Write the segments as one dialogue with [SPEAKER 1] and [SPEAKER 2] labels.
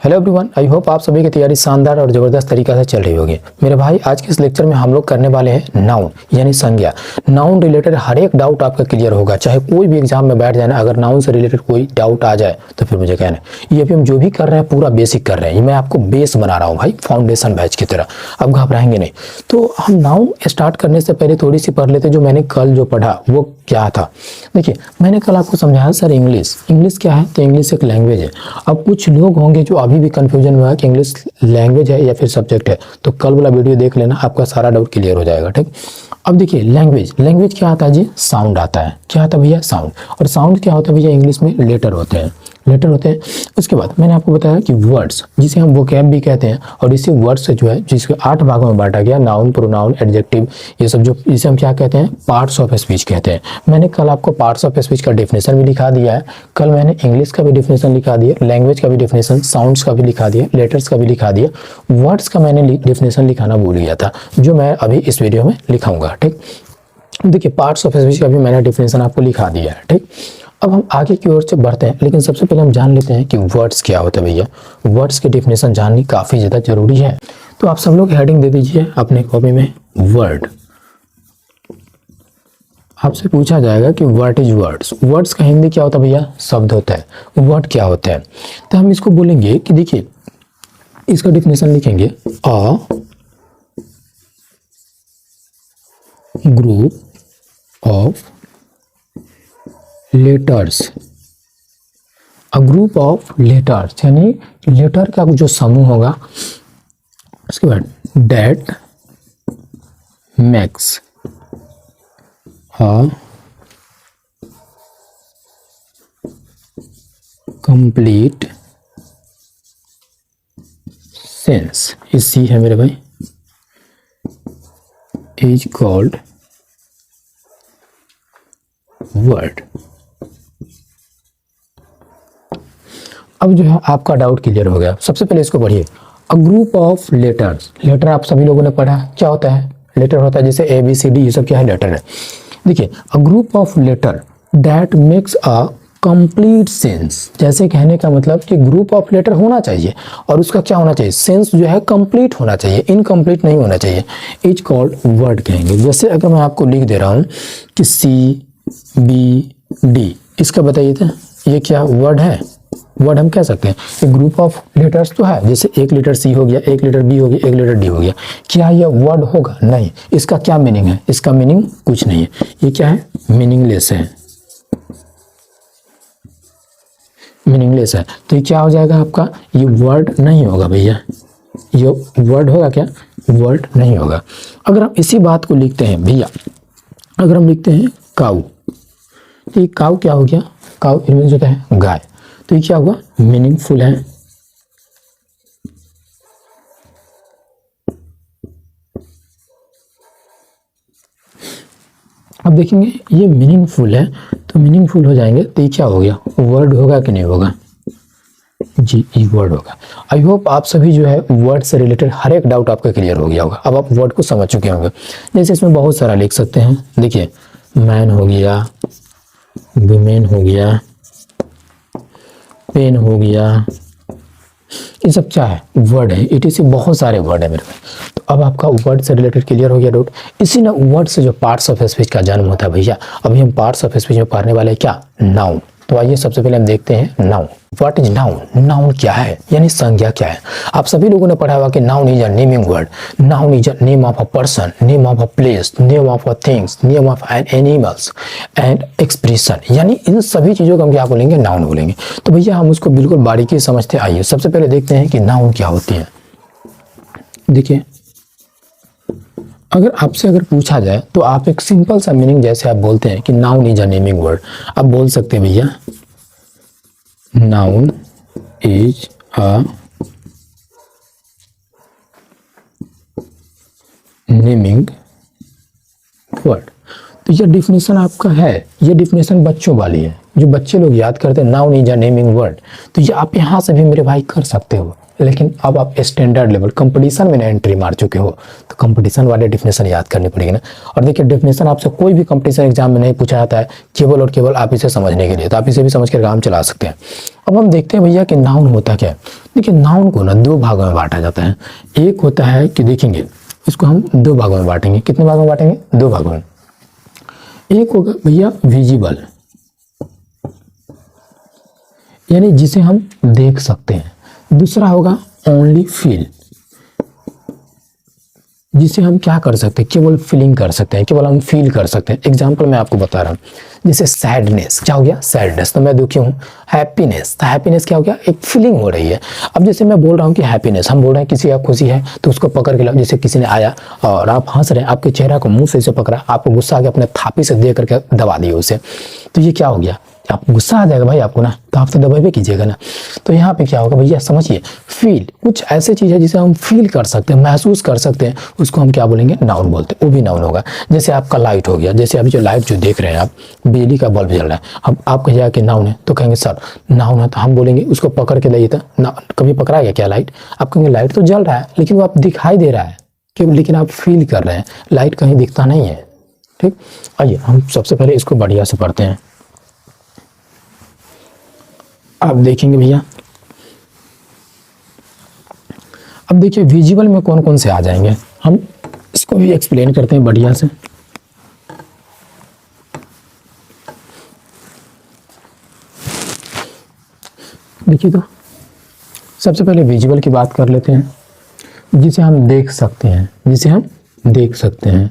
[SPEAKER 1] Hello everyone, I hope आप सभी की तैयारी शानदार और ज़बरदस्त तरीका से चल रही होगी। मेरे भाई, आज के इस लेक्चर में हम लोग करने वाले हैं नाउन यानी संज्ञा। नाउन रिलेटेड हर एक डाउट आपका क्लियर होगा, चाहे कोई भी एग्जाम में बैठ जाए ना, अगर नाउन से रिलेटेड कोई डाउट आ जाए तो फिर मुझे कहना है। ये अभी हम जो भी कर रहे हैं पूरा बेसिक कर रहे हैं, ये मैं आपको बेस बना रहा हूँ भाई, फाउंडेशन बैच की तरह। अब घबराएंगे नहीं। तो हम नाउन स्टार्ट करने से पहले थोड़ी सी पढ़ लेते। जो मैंने कल जो पढ़ा वो क्या था। देखिए, मैंने कल आपको समझाया सर इंग्लिश क्या है, तो इंग्लिश एक लैंग्वेज है। अब कुछ लोग होंगे जो अभी भी कंफ्यूजन में है कि इंग्लिश लैंग्वेज है या फिर सब्जेक्ट है, तो कल वाला वीडियो देख लेना, आपका सारा डाउट क्लियर हो जाएगा। ठीक। अब देखिए, लैंग्वेज क्या आता है जी? साउंड आता है। क्या आता है भैया? साउंड। और साउंड क्या होता है भैया? इंग्लिश में लेटर होते हैं। उसके बाद मैंने आपको बताया कि वर्ड्स, जिसे हम वोकैब भी कहते हैं, और इसी वर्ड से जो है जिसके 8 भागों में बांटा गया, नाउन, प्रोनाउन, एडजेक्टिव, ये सब जो इसे हम क्या कहते हैं? पार्ट्स ऑफ स्पीच कहते हैं। मैंने कल आपको पार्ट्स ऑफ स्पीच का डेफिनेशन भी लिखा दिया है। कल मैंने इंग्लिश का भी डेफिनेशन लिखा दिया, लैंग्वेज का भी डेफिनेशन, साउंड्स का भी लिखा दिया, लेटर्स का भी लिखा दिया, वर्ड्स का मैंने डेफिनेशन लिखाना भूल गया था, जो मैं अभी इस वीडियो में लिखाऊंगा। ठीक। देखिए, पार्ट्स ऑफ स्पीच का भी मैंने डेफिनेशन आपको लिखा दिया है। ठीक। अब हम आगे की ओर से बढ़ते हैं, लेकिन सबसे पहले हम जान लेते हैं कि वर्ड्स क्या होता है भैया। वर्ड्स की डेफिनेशन जाननी काफ़ी ज़्यादा जरूरी है। तो आप सब लोग हेडिंग दे दीजिए अपने कॉपी में, वर्ड। आपसे पूछा जाएगा कि व्हाट इज वर्ड्स। वर्ड्स का हिंदी क्या होता है भैया? शब्द होता है। वर्ड क्या होता है? तो हम इसको बोलेंगे कि देखिए, इसका डेफिनेशन लिखेंगे, a group of letters. A group of letters यानी लेटर का जो समूह होगा, उसके बाद that makes a complete sense. ये सी है मेरे भाई, इज कॉल्ड वर्ड। अब जो है आपका डाउट क्लियर हो गया। सबसे पहले इसको पढ़िए, a group of letters. Letter आप सभी लोगों ने पढ़ा, क्या होता है? लेटर होता है जैसे ABCD, ये सब क्या है? लेटर है। देखिए, a group of letter that makes a complete sense. जैसे कहने का मतलब कि ग्रुप ऑफ लेटर होना चाहिए और उसका क्या होना चाहिए? सेंस जो है कंप्लीट होना चाहिए, इनकम्प्लीट नहीं होना चाहिए। इज कॉल्ड वर्ड कहेंगे। जैसे अगर मैं आपको लिख दे रहा हूं कि CBD, इसका बताइए तो ये क्या वर्ड है? वर्ड हम कह सकते हैं। ये ग्रुप ऑफ लेटर्स तो है, जैसे एक लेटर C हो गया, एक लेटर B हो गया, एक लेटर D हो गया। क्या ये वर्ड होगा? नहीं। इसका क्या मीनिंग है? इसका मीनिंग कुछ नहीं है। ये क्या है? मीनिंगलेस है। मीनिंगलेस है। तो ये क्या हो जाएगा आपका? ये वर्ड नहीं होगा भैया। ये वर्ड होगा क्या? वर्ड नहीं होगा। अगर हम इसी बात को लिखते हैं भैया, अगर हम लिखते हैं काऊ, तो ये काऊ क्या हो गया? काऊ मीन्स होता है गाय। तो ये क्या हुआ? मीनिंगफुल है। अब देखेंगे ये मीनिंगफुल है, तो मीनिंगफुल हो जाएंगे, तो ये क्या हो गया? वर्ड होगा कि नहीं होगा? जी, ये वर्ड होगा। आई होप आप सभी जो है वर्ड से रिलेटेड हर एक डाउट आपका क्लियर हो गया होगा। अब आप वर्ड को समझ चुके होंगे। जैसे इसमें बहुत सारा लिख सकते हैं। देखिए, मैन हो गया, वुमेन हो गया, पेन हो गया, ये सब क्या है? वर्ड है। ETC बहुत सारे वर्ड है मेरे में। तो अब आपका वर्ड से रिलेटेड क्लियर हो गया डाउट। इसी ना वर्ड से जो पार्ट्स ऑफ स्पीच का जन्म होता है भैया। अभी हम पार्ट्स ऑफ स्पीच में पढ़ने वाले हैं क्या? नाउन। तो आइए सबसे पहले हम देखते हैं noun. What is noun? Noun क्या है यानी संज्ञा क्या है? आप सभी लोगों ने पढ़ा होगा कि noun is a naming word. Noun is a name of a person, name of a place, name of a things, name of an animals and expression. यानी इन सभी चीजों को हम क्या बोलेंगे? नाउन बोलेंगे। तो भैया हम उसको बिल्कुल बारीकी से समझते। आइए सबसे पहले देखते हैं कि नाउन क्या होती है। देखिए, अगर पूछा जाए तो आप एक सिंपल सा मीनिंग, जैसे आप बोलते हैं कि noun is a naming word, आप बोल सकते हैं भैया noun is a naming word. तो ये डिफिनेशन आपका है, ये डिफिनेशन बच्चों वाली है। जो बच्चे लोग याद करते हैं noun is a naming word, तो ये आप यहाँ से भी मेरे भाई कर सकते हो। लेकिन अब आप स्टैंडर्ड लेवल कंपटीशन में ना एंट्री मार चुके हो, तो कंपटीशन वाले डेफिनेशन याद करनी पड़ेगी ना। और देखिए डेफिनेशन आपसे कोई भी कंपटीशन एग्जाम में नहीं पूछा जाता है, केवल और केवल आप इसे समझने के लिए, तो आप इसे भी समझ कर काम चला सकते हैं। अब हम देखते हैं भैया कि नाउन होता क्या है। देखिए नाउन को ना दो भागों में बांटा जाता है। एक होता है कि देखेंगे इसको हम दो भागों में बांटेंगे। कितने भागों में बांटेंगे? दो भागों में। एक होगा भैया विजिबल, यानी जिसे हम देख सकते हैं। दूसरा होगा ओनली फील, जिसे हम क्या कर सकते हैं? केवल फीलिंग कर सकते हैं, केवल हम फील कर सकते हैं। एग्जाम्पल मैं आपको बता रहा हूँ, जैसे सैडनेस, क्या हो गया? सैडनेस, तो मैं दुखी हूँ। हैप्पीनेस, तो हैप्पीनेस क्या हो गया? एक फीलिंग हो रही है। अब जैसे मैं बोल रहा हूँ कि हैप्पीनेस, हम बोल रहे हैं किसी का खुशी है तो उसको पकड़ के लाओ। जैसे किसी ने आया और आप हंस रहे हैं, आपके चेहरा को मुंह से पकड़ा, आपको गुस्सा आ गया, अपने थापी से दे करके दबा दिए उसे, तो ये क्या हो गया? आपको गुस्सा आ जाएगा भाई आपको ना, तो आप तो दबावे कीजिएगा ना। तो यहाँ पे क्या होगा भैया? समझिए, फील, कुछ ऐसी चीज है जिसे हम फील कर सकते हैं, महसूस कर सकते हैं, उसको हम क्या बोलेंगे? नाउन बोलते हैं। वो भी नाउन होगा। जैसे आपका लाइट हो गया, जैसे अभी जो लाइट जो देख रहे हैं आप, बिजली का बल्ब जल रहा है, अब आप कहिएगा कि नाउन है, तो कहेंगे सर नाउन है, तो हम बोलेंगे उसको पकड़ के लाइए। था कभी पकड़ा गया क्या लाइट? आप कहेंगे लाइट तो जल रहा है, लेकिन वो आप दिखाई दे रहा है कि, लेकिन आप फील कर रहे हैं, लाइट कहीं दिखता नहीं है। ठीक, आइए हम सबसे पहले इसको बढ़िया से पढ़ते हैं। आप देखेंगे भैया, अब देखिए विजिबल में कौन कौन से आ जाएंगे, हम इसको भी एक्सप्लेन करते हैं बढ़िया से। देखिए तो सबसे पहले विजिबल की बात कर लेते हैं, जिसे हम देख सकते हैं, जिसे हम देख सकते हैं।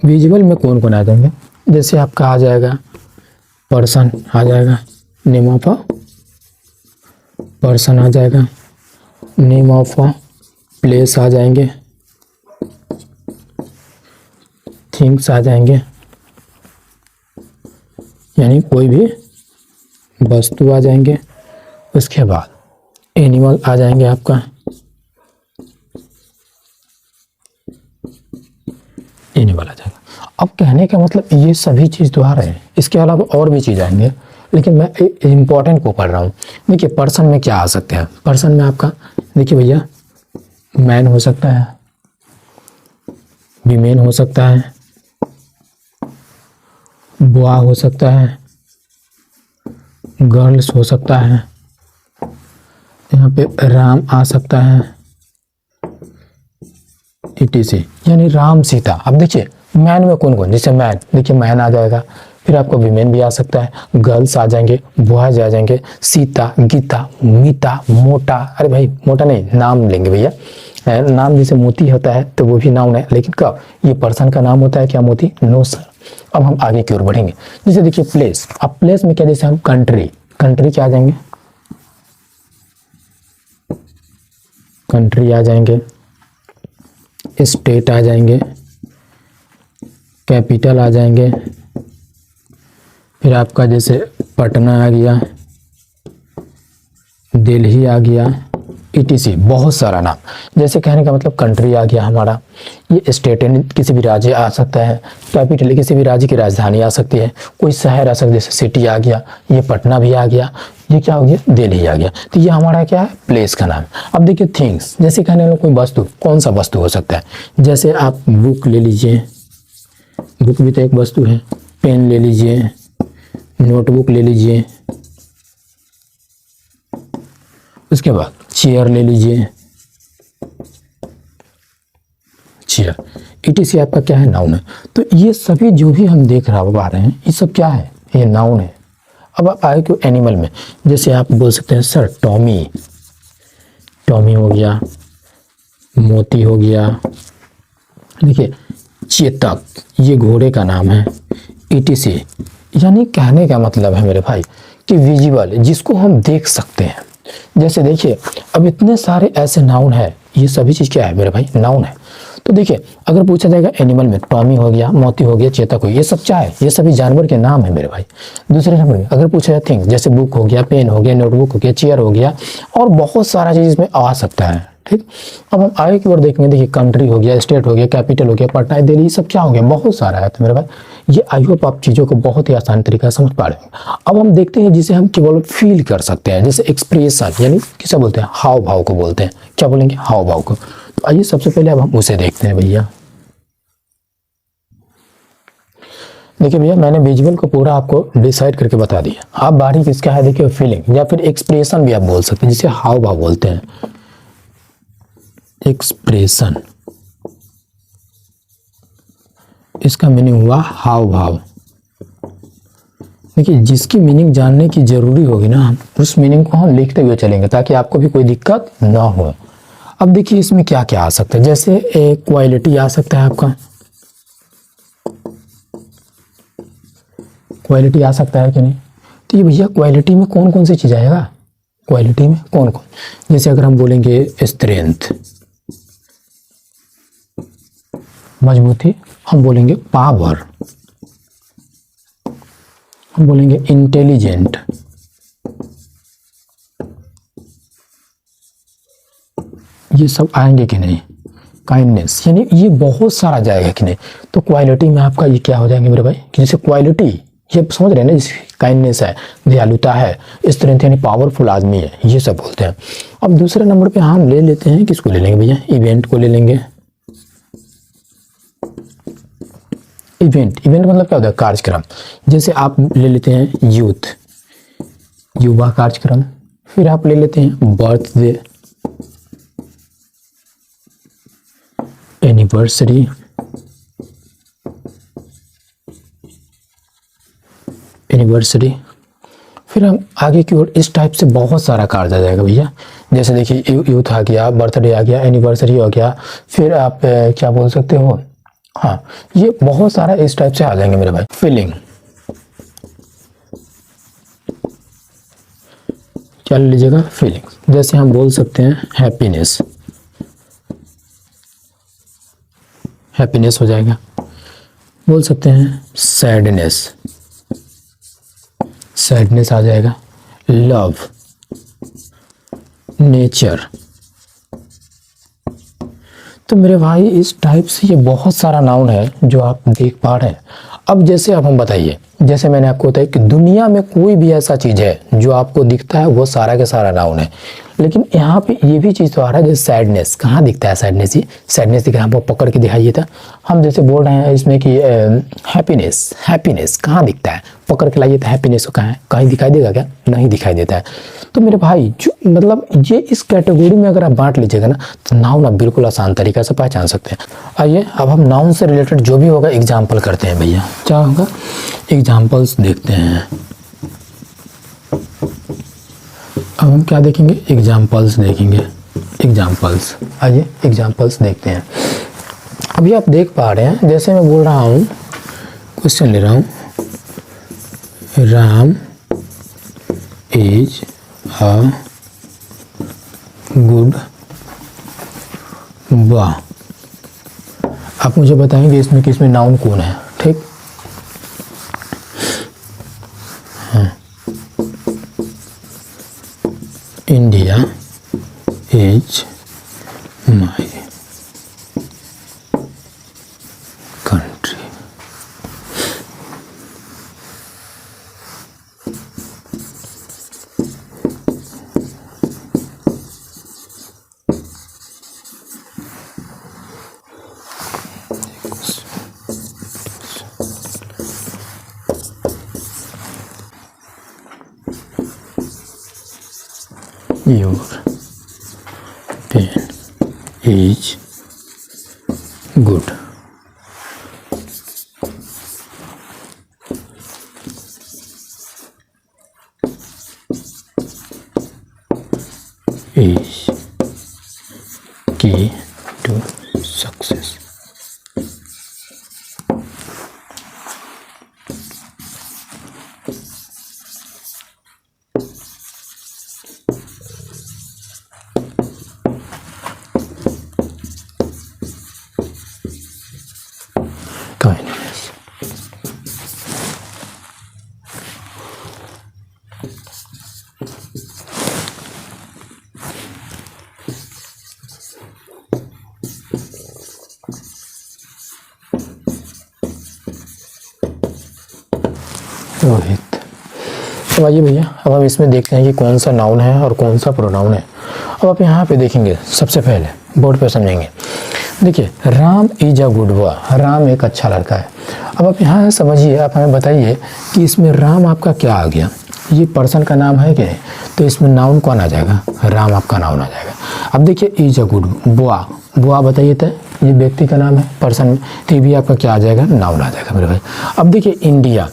[SPEAKER 1] विजिबल में कौन कौन आ जाएंगे? जैसे आपका आ जाएगा पर्सन, आ जाएगा नेम ऑफ अ पर्सन, आ जाएगा नेम ऑफ अ प्लेस, आ जाएंगे थिंग्स, आ जाएंगे यानी कोई भी वस्तु, आ जाएंगे। उसके बाद एनिमल आ जाएंगे आपका, एनिमल आ जाएगा। अब कहने का मतलब ये सभी चीज़ तो आ रहे हैं, इसके अलावा और भी चीज़ आएंगे, लेकिन मैं इम्पोर्टेंट को पढ़ रहा हूँ। देखिए पर्सन में क्या आ सकते हैं? पर्सन में आपका देखिए भैया मैन हो सकता है, वीमेन हो सकता है, बॉय हो सकता है, गर्ल्स हो सकता है, यहाँ पे राम आ सकता है, etc, यानी राम सीता। अब देखिए मैन में कौन कौन? जैसे मैन, देखिए मैन आ जाएगा, फिर आपको विमेन भी आ सकता है, गर्ल्स आ जाएंगे, बॉयज आ जाएंगे, सीता, गीता, मीता, मोटा, अरे भाई मोटा नहीं, नाम लेंगे भैया, नाम जैसे मोती होता है तो वो भी नाउन है, लेकिन कब? ये पर्सन का नाम होता है क्या मोती? No sir. अब हम आगे की ओर बढ़ेंगे। जैसे देखिए प्लेस, अब प्लेस में क्या? जैसे हम कंट्री, कंट्री क्या आ जाएंगे? कंट्री आ जाएंगे, स्टेट आ जाएंगे, कैपिटल आ जाएंगे, फिर आपका जैसे पटना आ गया, दिल्ली आ गया, etc, बहुत सारा नाम। जैसे कहने का मतलब कंट्री आ गया हमारा, ये स्टेट किसी भी राज्य आ सकता है, कैपिटल किसी भी राज्य की राजधानी आ सकती है, कोई शहर आ सकता है, जैसे सिटी आ गया, ये पटना भी आ गया, ये क्या हो गया? दिल्ली आ गया। तो ये हमारा क्या है? प्लेस का नाम। अब देखिए थिंग्स, जैसे कहने वाला कोई वस्तु, कौन सा वस्तु हो सकता है? जैसे आप बुक ले लीजिए, बुक भी तो एक वस्तु है, पेन ले लीजिए, नोटबुक ले लीजिए, उसके बाद चेयर ले लीजिए, चेयर, etc आपका क्या है? नाउन है। तो ये सभी जो भी हम देख पा रहे हैं, ये सब क्या है? ये नाउन है। अब आप आए क्यों एनिमल में? जैसे आप बोल सकते हैं सर टॉमी, टॉमी हो गया, मोती हो गया, देखिए चेतक, ये घोड़े का नाम है, etc। यानी कहने का मतलब है मेरे भाई कि विजिबल, जिसको हम देख सकते हैं। जैसे देखिए अब इतने सारे ऐसे नाउन है, ये सभी चीज़ क्या है मेरे भाई? नाउन है। तो देखिए अगर पूछा जाएगा एनिमल में, टॉमी हो गया, मोती हो गया, चेतक हो गया, ये सब क्या है? ये सभी जानवर के नाम है मेरे भाई। दूसरे नंबर में अगर पूछा जाए थिंग, जैसे बुक हो गया, पेन हो गया, नोटबुक हो गया, चेयर हो गया, और बहुत सारा चीज़ इसमें आ सकता है। ठीक। अब हम आगे की ओर देखेंगे, देखिए कंट्री हो गया, स्टेट हो गया, कैपिटल हो गया, पटना, दिल्ली, ये सब क्या हो गया, बहुत सारा है। तो मेरे भाई ये आई होप आप चीज़ों को बहुत ही आसान तरीका से समझ पा रहे हैं। अब हम देखते हैं जिसे हम केवल फील कर सकते हैं, जैसे एक्सप्रेशन, यानी किसे बोलते हैं, हाव भाव को बोलते हैं। क्या बोलेंगे, हाव भाव को। तो आइए सबसे पहले अब हम उसे देखते हैं भैया। देखिए भैया, मैंने विजुअल को पूरा आपको डिसाइड करके बता दिया। आप बारी किसका है, देखिए फीलिंग या फिर एक्सप्रेशन भी आप बोल सकते हैं, जिसे हाव भाव बोलते हैं। एक्सप्रेशन, इसका मीनिंग हुआ हाव भाव। देखिए जिसकी मीनिंग जानने की जरूरी होगी ना, उस मीनिंग को हम लिखते हुए चलेंगे ताकि आपको भी कोई दिक्कत ना हो। अब देखिए इसमें क्या क्या आ सकता है, जैसे एक क्वालिटी आ सकता है आपका, क्वालिटी आ सकता है कि नहीं। तो ये भैया क्वालिटी में कौन कौन सी चीज़ आएगा, क्वालिटी में कौन कौन, जैसे अगर हम बोलेंगे स्ट्रेंथ, मजबूती, हम बोलेंगे पावर, हम बोलेंगे इंटेलिजेंट, ये सब आएंगे कि नहीं, काइंडनेस, यानी ये बहुत सारा जाएगा कि नहीं। तो क्वालिटी में आपका ये क्या हो जाएंगे मेरे भाई, कि जैसे क्वालिटी ये समझ रहे हैं ना, जैसे काइंडनेस है, दयालुता है, स्ट्रेंथ यानी पावरफुल आदमी है, ये सब बोलते हैं। अब दूसरे नंबर पे हम ले लेते हैं, किसको ले लेंगे भैया, इवेंट को ले लेंगे। इवेंट, इवेंट मतलब क्या होता है, कार्यक्रम। जैसे आप ले लेते हैं यूथ, युवा कार्यक्रम। फिर आप ले लेते हैं बर्थडे, एनिवर्सरी, एनिवर्सरी। फिर हम आगे की ओर इस टाइप से बहुत सारा कार्य आ जाएगा भैया। जैसे देखिए यूथ आ गया, बर्थडे आ गया, एनिवर्सरी हो गया, फिर आप क्या बोल सकते हो, हाँ ये बहुत सारा इस टाइप से आ जाएंगे मेरे भाई। फीलिंग, क्या ले लीजिएगा, फीलिंग। जैसे हम बोल सकते हैं हैप्पीनेस, हैप्पीनेस हो जाएगा। बोल सकते हैं सैडनेस, सैडनेस आ जाएगा। Love, nature. तो मेरे भाई इस टाइप से ये बहुत सारा नाउन है जो आप देख पा रहे हैं। अब जैसे अब हम बताइए, जैसे मैंने आपको बताया कि दुनिया में कोई भी ऐसा चीज़ है जो आपको दिखता है वो सारा के सारा नाउन है, लेकिन यहाँ पे ये भी चीज़ तो आ रहा है, जैसे सैडनेस, कहाँ दिखता है सैडनेस, ही सैडनेस दिख रहा है, हमको पकड़ के दिखाइए था। हम जैसे बोल रहे हैं इसमें कि हैप्पीनेस, हैप्पीनेस कहाँ दिखता है, पकड़ के लाइए तो हैप्पीनेस को कहाँ है, कहीं दिखाई देगा क्या, नहीं दिखाई देता है। तो मेरे भाई जो मतलब ये इस कैटेगरी में अगर आप बांट लीजिएगा ना, तो नाउन आप बिल्कुल आसान तरीका से पहचान सकते हैं। आइए अब हम नाउन से रिलेटेड जो भी होगा एग्जाम्पल करते हैं भैया। क्या होगा, एग्जाम्पल्स देखते हैं। अब हम क्या देखेंगे, एग्जाम्पल्स देखेंगे, एग्जाम्पल्स। आइए एग्जाम्पल्स देखते हैं। अभी आप देख पा रहे हैं, जैसे मैं बोल रहा हूँ, क्वेश्चन ले रहा हूँ, Ram is a good boy. आप मुझे बताएंगे इसमें किसमें नाउन कौन है, ठीक। हाँ, India is my country. Your pen is good. Is key to success. Kindness. Rohit. तो आइए भैया, अब हम इसमें देखते हैं कि कौन सा नाउन है और कौन सा प्रोनाउन है। अब आप यहाँ पे देखेंगे, सबसे पहले बोर्ड पे समझेंगे। देखिए, Ram is a good boy, Ram एक अच्छा लड़का है। अब आप यहाँ समझिए, आप हमें बताइए कि इसमें राम आपका क्या आ गया। ये पर्सन का नाम है कि नहीं, तो इसमें नाउन कौन आ जाएगा, राम आपका नाउन आ जाएगा। अब देखिए, इज अ गुड बुआ, बुआ बताइए तो ये व्यक्ति का नाम है पर्सन में, तो ये भी आपका क्या आ जाएगा, नाउन आ जाएगा मेरे भाई। अब देखिए, इंडिया,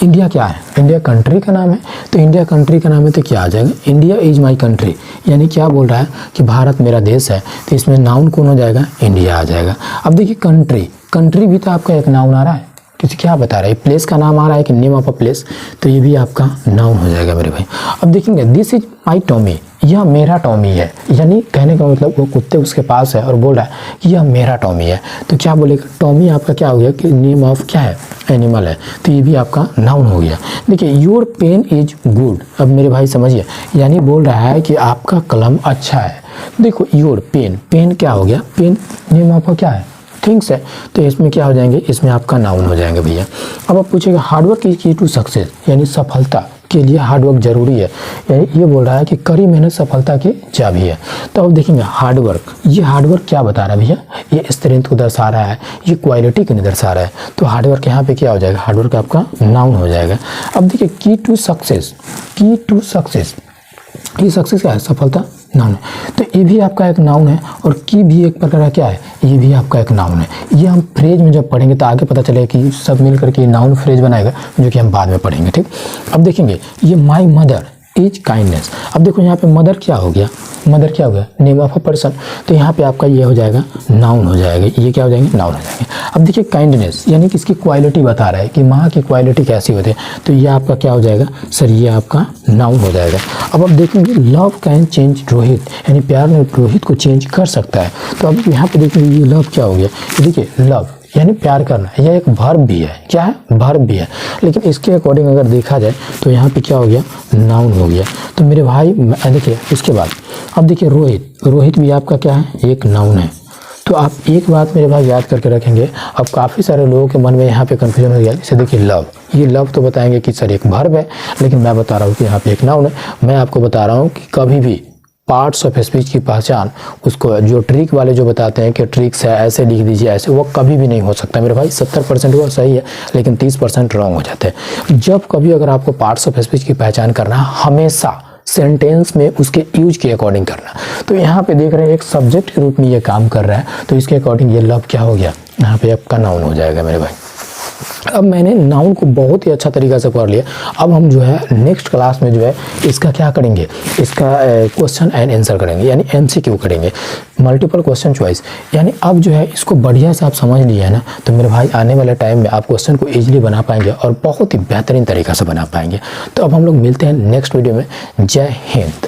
[SPEAKER 1] इंडिया क्या है, इंडिया कंट्री का नाम है, तो इंडिया कंट्री का नाम है तो क्या आ जाएगा, इंडिया इज माई कंट्री, यानी क्या बोल रहा है कि भारत मेरा देश है, तो इसमें नाउन कौन हो जाएगा, इंडिया आ जाएगा। अब देखिए, कंट्री, कंट्री भी तो आपका एक नाउन आ रहा है, किसी क्या बता रहा है, प्लेस का नाम आ रहा है कि नेम ऑफ अ प्लेस, तो ये भी आपका नाउन हो जाएगा मेरे भाई। अब देखेंगे, दिस इज माई टॉमी, यह मेरा टॉमी है, यानी कहने का मतलब वो कुत्ते उसके पास है और बोल रहा है कि यह मेरा टॉमी है, तो क्या बोलेगा, टॉमी आपका क्या हो गया कि नेम ऑफ क्या है, एनिमल है, तो ये भी आपका नाउन हो गया। देखिए, योर पेन इज गुड, अब मेरे भाई समझिए, यानी बोल रहा है कि आपका कलम अच्छा है। देखो, योर पेन, पेन क्या हो गया, पेन नेम ऑफ क्या है, थिंग्स है, तो इसमें क्या हो जाएंगे, इसमें आपका नाउन हो जाएंगे भैया। अब आप पूछेगा, हार्डवर्क इज की टू सक्सेस, यानी सफलता के लिए हार्डवर्क जरूरी है, यानी ये बोल रहा है कि कड़ी मेहनत सफलता की चाबी है। तो अब देखेंगे, हार्डवर्क, ये हार्डवर्क क्या बता रहा है भैया, ये स्ट्रेंथ को दर्शा रहा है, ये क्वालिटी को नहीं दर्शा रहा है, तो हार्डवर्क यहाँ पे क्या हो जाएगा, हार्डवर्क आपका नाउन हो जाएगा। अब देखिए, की टू सक्सेस, की टू सक्सेस, ये सक्सेस क्या है, सफलता, नाउन है, तो ये भी आपका एक नाउन है, और की भी एक प्रकार का क्या है, ये भी आपका एक नाउन है। ये हम फ्रेज में जब पढ़ेंगे तो आगे पता चलेगा कि सब मिल करके नाउन फ्रेज बनाएगा, जो कि हम बाद में पढ़ेंगे, ठीक। अब देखेंगे, ये माई मदर इज काइंडनेस, अब देखो यहाँ पे मदर क्या हो गया, मदर क्या हो गया, नेम ऑफ अ पर्सन, तो यहाँ पे आपका ये हो जाएगा, नाउन हो जाएगा, ये क्या हो जाएंगे, नाउन हो जाएंगे। अब देखिए, काइंडनेस, यानी कि इसकी क्वालिटी बता रहा है कि माँ की क्वालिटी कैसी होती है, तो ये आपका क्या हो जाएगा सर, ये आपका नाउन हो जाएगा। अब आप देखेंगे, लव कैन चेंज रोहित, यानी प्यार में रोहित को चेंज कर सकता है, तो अब यहाँ पे देखेंगे, ये लव क्या हो गया, देखिए लव यानी प्यार करना, यह एक वर्ब भी है, क्या है, वर्ब भी है, लेकिन इसके अकॉर्डिंग अगर देखा जाए तो यहाँ पे क्या हो गया, नाउन हो गया। तो मेरे भाई देखिए, इसके बाद अब देखिए, रोहित, रोहित भी आपका क्या है, एक नाउन है। तो आप एक बात मेरे भाई याद करके रखेंगे, अब काफ़ी सारे लोगों के मन में यहाँ पे कन्फ्यूजन हो गया। जैसे देखिए, लव, ये लव तो बताएंगे कि सर एक वर्ब है, लेकिन मैं बता रहा हूँ कि यहाँ पे एक नाउन है। मैं आपको बता रहा हूँ कि कभी भी पार्ट्स ऑफ स्पीच की पहचान, उसको जो ट्रिक वाले जो बताते हैं कि ट्रिक्स है ऐसे लिख दीजिए ऐसे, वो कभी भी नहीं हो सकता मेरे भाई। 70% वो सही है, लेकिन 30% रॉन्ग हो जाते हैं। जब कभी अगर आपको पार्ट्स ऑफ स्पीच की पहचान करना, हमेशा सेंटेंस में उसके यूज के अकॉर्डिंग करना। तो यहाँ पे देख रहे हैं एक सब्जेक्ट के रूप में ये काम कर रहा है, तो इसके अकॉर्डिंग ये लव क्या हो गया, यहाँ पे आपका नाउन हो जाएगा मेरे भाई। अब मैंने नाउन को बहुत ही अच्छा तरीका से पढ़ लिया। अब हम जो है नेक्स्ट क्लास में जो है इसका क्या करेंगे, इसका क्वेश्चन एंड आंसर करेंगे, यानी MCQ करेंगे, मल्टीपल क्वेश्चन चॉइस। यानी अब जो है इसको बढ़िया से आप समझ लिए है ना, तो मेरे भाई आने वाले टाइम में आप क्वेश्चन को ईजिली बना पाएंगे और बहुत ही बेहतरीन तरीका से बना पाएंगे। तो अब हम लोग मिलते हैं नेक्स्ट वीडियो में। जय हिंद।